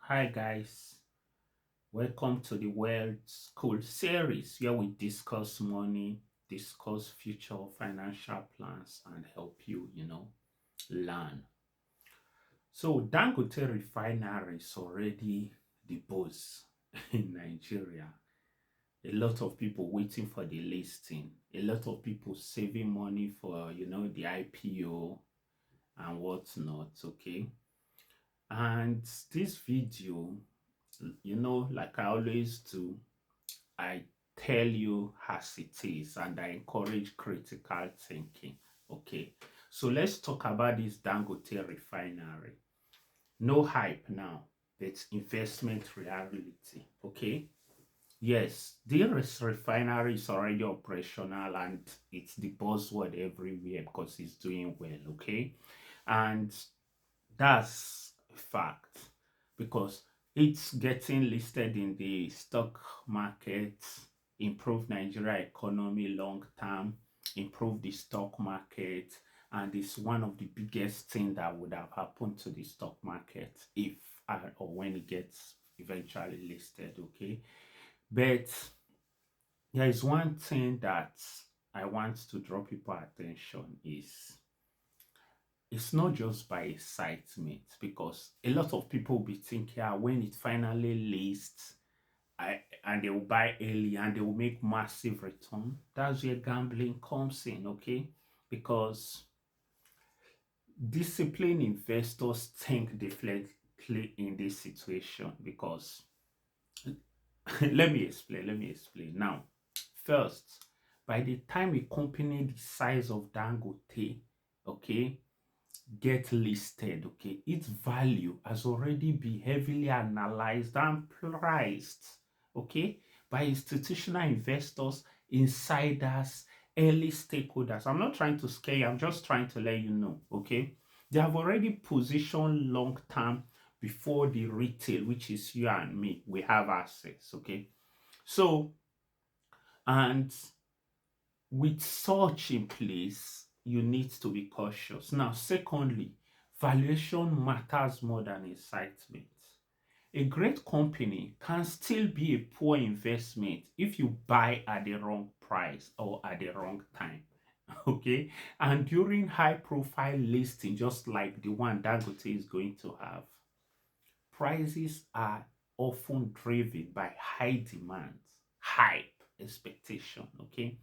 Hi guys, welcome to the World School series where we discuss money, discuss future financial plans, and help you learn. So Dangote refinery is already the boss in Nigeria. A lot of people waiting for the listing. A lot of people saving money for the IPO and whatnot. Okay. And this video, like I always do, I tell you as it is and I encourage critical thinking. Okay, so let's talk about this Dangote refinery. No hype now, but investment reality. Okay, yes, this refinery is already operational and it's the buzzword everywhere because it's doing well. Okay, and that's a fact because it's getting listed in the stock market, improve Nigeria economy long term, improve the stock market, and it's one of the biggest thing that would have happened to the stock market if or when it gets eventually listed. Okay, but there is one thing that I want to draw people attention is it's not just by excitement because a lot of people be thinking when it finally lists and they will buy early and they will make massive return. That's where gambling comes in, okay? Because disciplined investors think differently in this situation because let me explain. Now, first, by the time a company the size of Dangote, okay, get listed, okay, its value has already been heavily analyzed and priced, okay, by institutional investors, insiders, early stakeholders. I'm not trying to scare you, I'm just trying to let you know, okay. They have already positioned long term before the retail, which is you and me, we have access, okay. So, and with such in place, you need to be cautious. Now, secondly, valuation matters more than excitement. A great company can still be a poor investment if you buy at the wrong price or at the wrong time. Okay. And during high profile listing, just like the one Dangote is going to have, prices are often driven by high demand, hype, expectation, okay?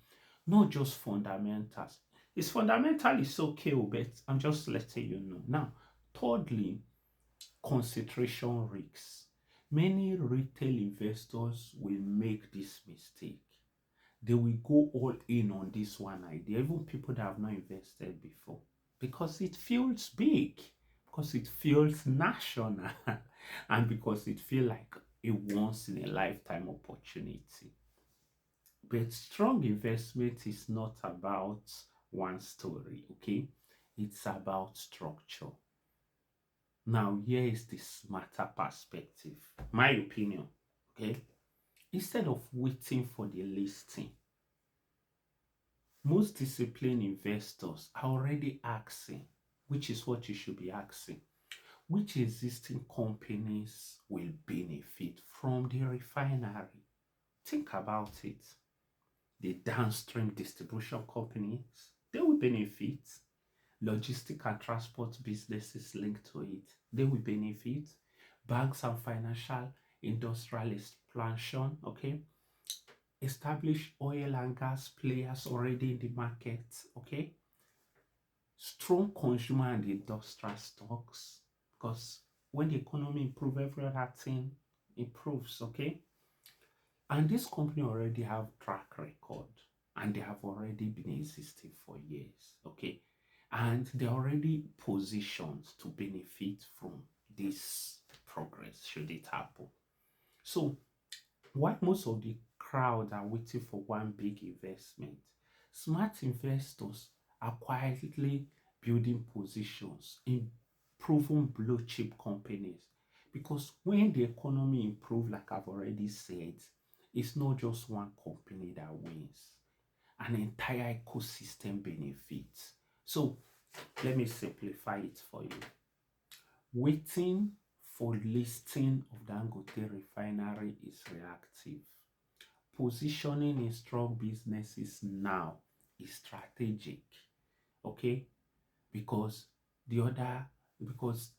Not just fundamentals. It's fundamentally okay, but I'm just letting you know. Now, thirdly, concentration risks. Many retail investors will make this mistake. They will go all in on this one idea, even people that have not invested before, because it feels big, because it feels national, and because it feels like a once in a lifetime opportunity. But strong investment is not about one story, okay? It's about structure. Now, here is the smarter perspective. My opinion, okay? Instead of waiting for the listing, most disciplined investors are already asking, which is what you should be asking, which existing companies will benefit from the refinery? Think about it. The downstream distribution companies, they will benefit. Logistic and transport businesses linked to it, they will benefit. Banks and financial industrial expansion, okay. Established oil and gas players already in the market, okay. Strong consumer and industrial stocks because when the economy improves, every other thing improves, okay. And this company already have track record and they have already been existing for years, okay. And they're already positioned to benefit from this progress should it happen. So while most of the crowd are waiting for one big investment, smart investors are quietly building positions in proven blue chip companies. Because when the economy improves, like I've already said, it's not just one company that wins, an entire ecosystem benefits. So let me simplify it for you. Waiting for listing of Dangote refinery is reactive. Positioning in strong businesses now is strategic. Okay, because the other because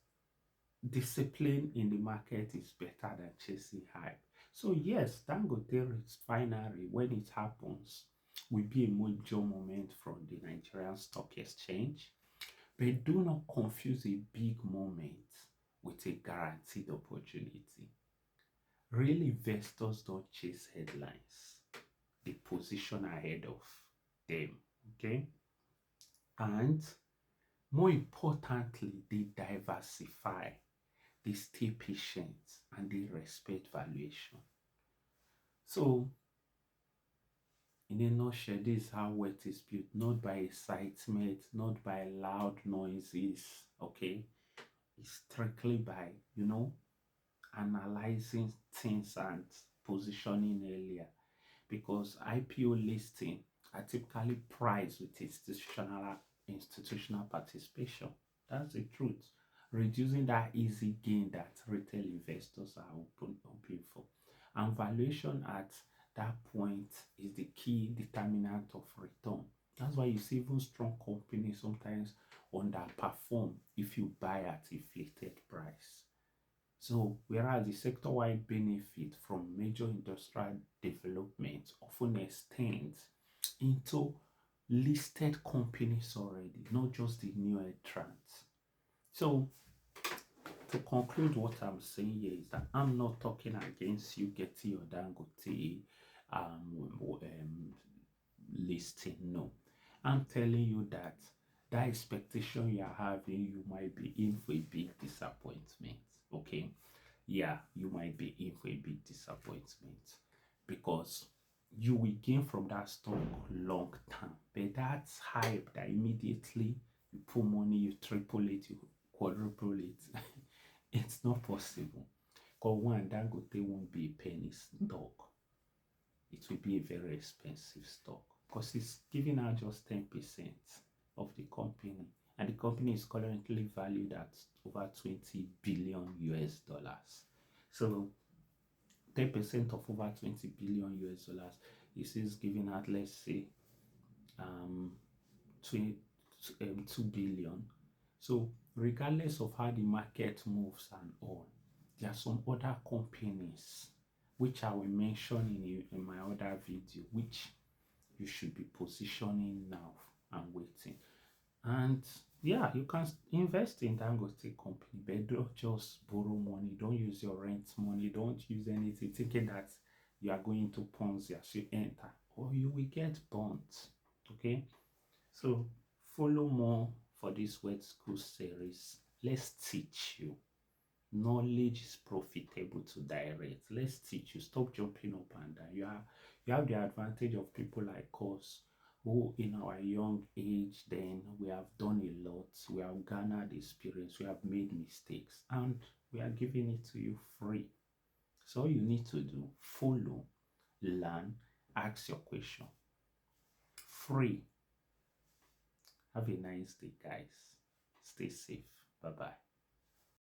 discipline in the market is better than chasing hype. So yes, Dangote refinery, when it happens, will be a major moment from the Nigerian Stock Exchange. But do not confuse a big moment with a guaranteed opportunity. Real investors don't chase headlines. They position ahead of them. Okay? And more importantly, they diversify, they stay patient, and they respect valuation. So, in a nutshell, this is how wealth is built, not by excitement, not by loud noises, okay? It's strictly by, analyzing things and positioning earlier. Because IPO listing are typically priced with institutional participation. That's the truth. Reducing that easy gain that retail investors are hoping for. And valuation at that point is the key determinant of return. That's why you see even strong companies sometimes underperform if you buy at inflated price. So, whereas the sector-wide benefit from major industrial development often extends into listed companies already, not just the new entrants. So, to conclude, what I'm saying here is that I'm not talking against you getting your Dangote listing. No, I'm telling you that expectation you're having, you might be in for a big disappointment. Okay, yeah, you might be in for a big disappointment because you will gain from that stock long term. But that's hype that immediately you put money, you triple it, you quadruple it. It's not possible. Because one, Dangote won't be a penny stock. It will be a very expensive stock because it's giving out just 10% of the company. And the company is currently valued at over 20 billion US dollars. So 10% of over 20 billion US dollars is giving out, let's say, 20, 2 billion. So regardless of how the market moves and all, there are some other companies which I will mention in my other video, which you should be positioning now and waiting. And yeah, you can invest in Dangote company, but don't just borrow money. Don't use your rent money. Don't use anything thinking that you are going to Ponzi as you enter, or you will get burnt. Okay, so follow more for this Word School series. Let's teach you. Knowledge is profitable to direct. Let's teach you. Stop jumping up and down. You have the advantage of people like us who in our young age, then we have done a lot. We have garnered experience. We have made mistakes, and we are giving it to you free. So all you need to do, follow, learn, ask your question. Free. Have a nice day, guys. Stay safe. Bye-bye.